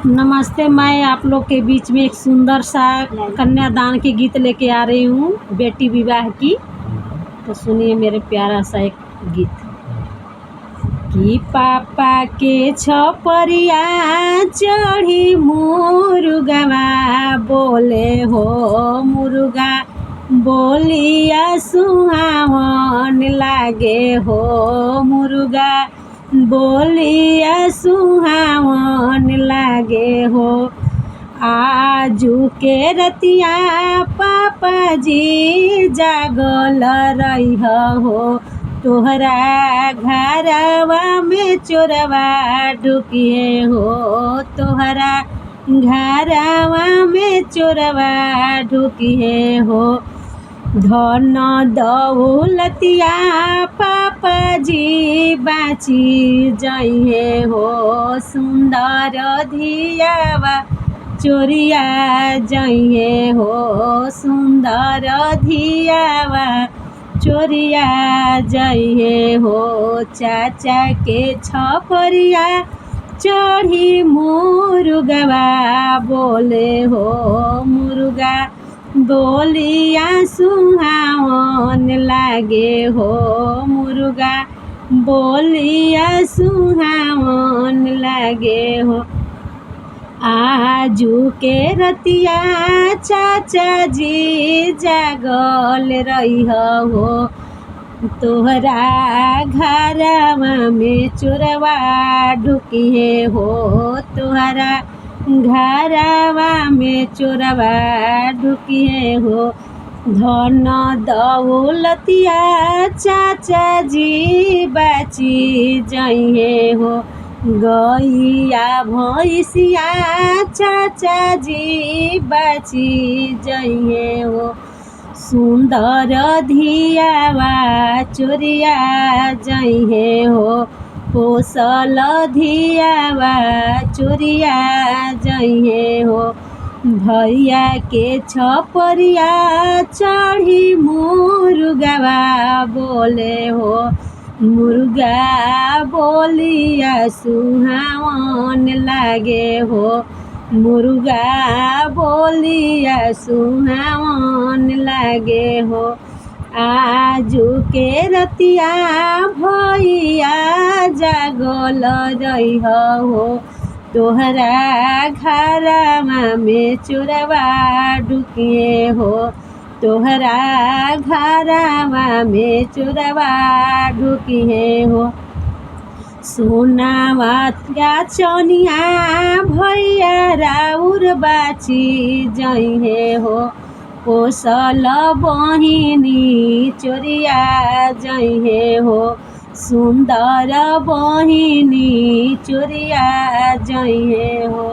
नमस्ते। मैं आप लोग के बीच में एक सुंदर सा कन्यादान के गीत लेके आ रही हूँ, बेटी विवाह की। तो सुनिए मेरे प्यारा सा एक गीत। कि पापा के छपरिया चढ़ी मुर्गवा, बोले हो मुर्गा बोलिया सुहावन लागे हो, मुर्गा बोलिया सुहावन लागे हो। आजू के रतिया पापा जी जागल रही हो, तोहरा घरवा में चोरवा ढुकिए हो, तोहरा घरवा में चोरवा ढुकिए हो। धन दौलतिया पापा जी बाची जइहे हो, सुंदर धियावा चोरिया जइहे हो, सुंदर धियावा चोरिया जइहे हो। चाचा के छपरिया चढ़ी मुर्गवा, बोले हो मुर्गा बोलिया सुहावन लागे हो, मुर्गा बोलिया सुहावन लागे हो। आजू के रतिया चाचा जी जागल रही हो, तोहरा घरवा में चोरवा ढुकिए हो, तोहरा घरवा में चोरवा ढुकिए हो। धन दौलतिया चाचा जी बाची जइहे हो, गैया भैंसिया चाचा जी बाची जइहे हो, सुंदर धियावा चोरिया जइहे हो, पोसल धियावा चोरिया जइहे हो। भैया के छपरिया चढ़ी मुर्गवा, बोले हो मुर्गा बोलिया सुहावन लागे हो, मुर्गा बोलिया सुहावन लागे हो। आजू के रतिया भैया जागल रही हो, तोहरा घरवा में चोरवा ढुकिए हो, तोहरा घरवा में चोरवा ढुकिए हो। सोनावा का चनिया भैया राउर बाची जइहे हो, पोसल बहिनी चोरिया जइहे हो, सुंदर बहिनी चोरिया जइहे हो।